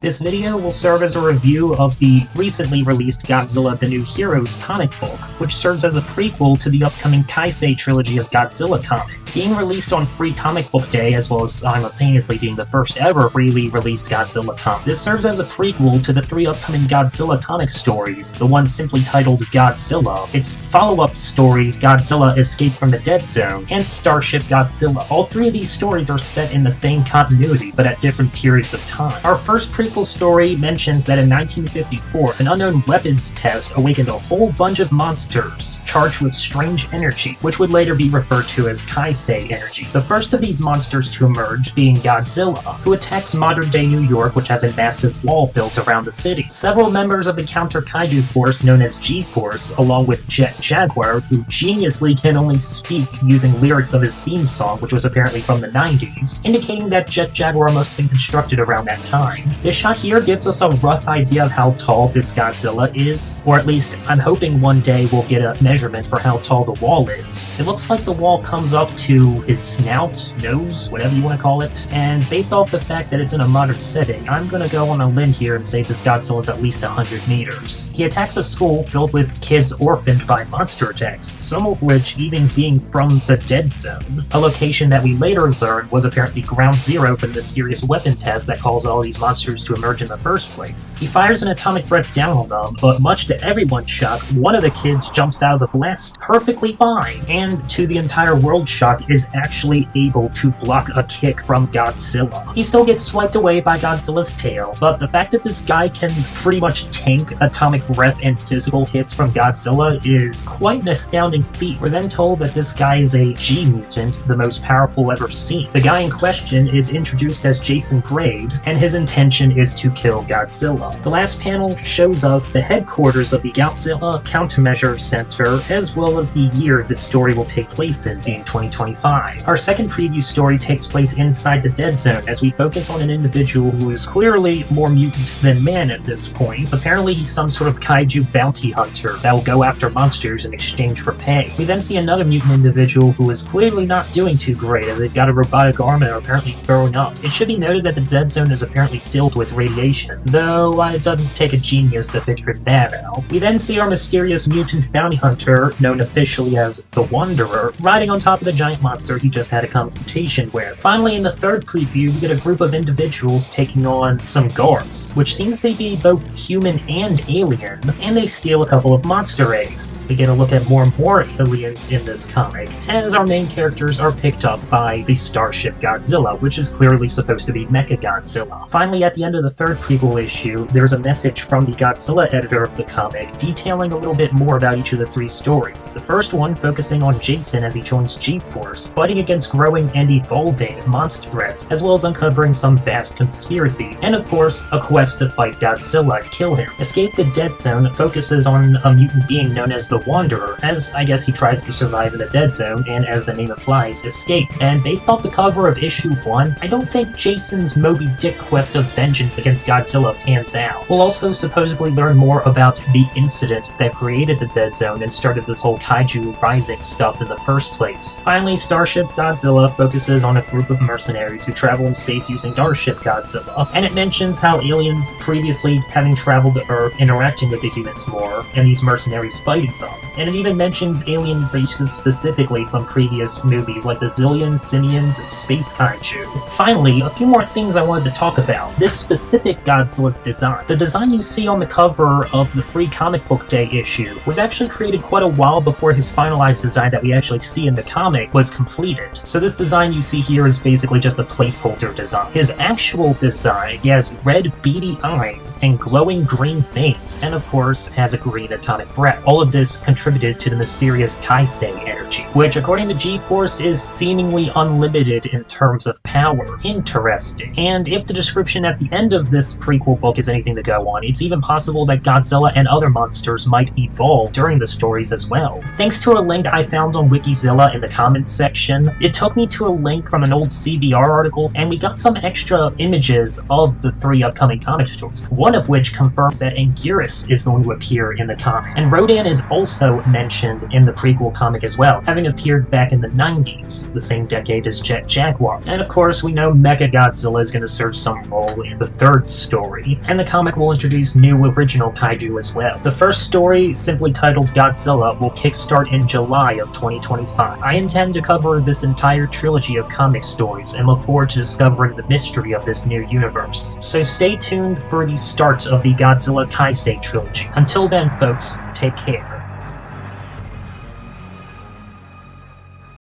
This video will serve as a review of the recently released Godzilla The New Heroes comic book, which serves as a prequel to the upcoming Kai-Sei trilogy of Godzilla comics. Being released on Free Comic Book Day, as well as simultaneously being the first ever freely released Godzilla comic, this serves as a prequel to the three upcoming Godzilla comic stories, the one simply titled Godzilla, its follow-up story, Godzilla Escape from the Dead Zone, and Starship Godzilla. All three of these stories are set in the same continuity, but at different periods of time. Our first prequel story mentions that in 1954, an unknown weapons test awakened a whole bunch of monsters charged with strange energy, which would later be referred to as Kai-Sei energy. The first of these monsters to emerge being Godzilla, who attacks modern-day New York, which has a massive wall built around the city. Several members of the counter-kaiju force known as G-Force, along with Jet Jaguar, who geniusly can only speak using lyrics of his theme song, which was apparently from the 90s, indicating that Jet Jaguar must have been constructed around that time. This shot here gives us a rough idea of how tall this Godzilla is, or at least I'm hoping one day we'll get a measurement for how tall the wall is. It looks like the wall comes up to his snout, nose, whatever you want to call it, and based off the fact that it's in a modern setting, I'm gonna go on a limb here and say this Godzilla is at least 100 meters. He attacks a school filled with kids orphaned by monster attacks, some of which even being from the Dead Zone, a location that we later learned was apparently ground zero for the mysterious weapon test that caused all these monsters to emerge in the first place. He fires an atomic breath down on them, but much to everyone's shock, one of the kids jumps out of the blast perfectly fine, and to the entire world's shock, is actually able to block a kick from Godzilla. He still gets swiped away by Godzilla's tail, but the fact that this guy can pretty much tank atomic breath and physical hits from Godzilla is quite an astounding feat. We're then told that this guy is a G-mutant, the most powerful ever seen. The guy in question is introduced as Jason Grade, and his intention is to kill Godzilla. The last panel shows us the headquarters of the Godzilla Countermeasure Center, as well as the year this story will take place in, being 2025. Our second preview story takes place inside the Dead Zone, as we focus on an individual who is clearly more mutant than man at this point. Apparently he's some sort of kaiju bounty hunter that will go after monsters in exchange for pay. We then see another mutant individual who is clearly not doing too great, as they've got a robotic arm and are apparently throwing up. It should be noted that the Dead Zone is apparently filled with radiation, though it doesn't take a genius to figure that out. We then see our mysterious mutant bounty hunter, known officially as the Wanderer, riding on top of the giant monster he just had a confrontation with. Finally, in the third preview, we get a group of individuals taking on some guards, which seems to be both human and alien, and they steal a couple of monster eggs. We get a look at more and more aliens in this comic, as our main characters are picked up by the Starship Godzilla, which is clearly supposed to be Mechagodzilla. Finally, at the end of the third prequel issue, there's a message from the Godzilla editor of the comic detailing a little bit more about each of the three stories. The first one focusing on Jason as he joins G-Force, fighting against growing and evolving monster threats, as well as uncovering some vast conspiracy, and of course, a quest to fight Godzilla and kill him. Escape the Dead Zone focuses on a mutant being known as the Wanderer, as I guess he tries to survive in the Dead Zone, and as the name implies, escape. And based off the cover of issue 1, I don't think Jason's Moby Dick quest of vengeance against Godzilla pans out. We'll also supposedly learn more about the incident that created the Dead Zone and started this whole kaiju rising stuff in the first place. Finally, Starship Godzilla focuses on a group of mercenaries who travel in space using Starship Godzilla, and it mentions how aliens previously having traveled to Earth interacting with the humans more, and these mercenaries fighting them. And it even mentions alien races specifically from previous movies like the Zillions, Simians, and Space Kaiju. Finally, a few more things I wanted to talk about. This specific Godzilla's design. The design you see on the cover of the Free Comic Book Day issue was actually created quite a while before his finalized design that we actually see in the comic was completed. So this design you see here is basically just a placeholder design. His actual design, he has red beady eyes and glowing green veins, and of course has a green atomic breath. All of this contributed to the mysterious Kai-Sei energy, which according to G-Force is seemingly unlimited in terms of power. Interesting. And if the description at the end of this prequel book is anything to go on, it's even possible that Godzilla and other monsters might evolve during the stories as well. Thanks to a link I found on Wikizilla in the comments section, it took me to a link from an old CBR article, and we got some extra images of the three upcoming comic stories, one of which confirms that Anguirus is going to appear in the comic. And Rodan is also mentioned in the prequel comic as well, having appeared back in the 90s, the same decade as Jet Jaguar. And of course, we know Mechagodzilla is going to serve some role in the the third story, and the comic will introduce new original kaiju as well. The first story, simply titled Godzilla, will kickstart in July of 2025. I intend to cover this entire trilogy of comic stories and look forward to discovering the mystery of this new universe. So stay tuned for the start of the Godzilla Kai-Sei trilogy. Until then, folks, take care.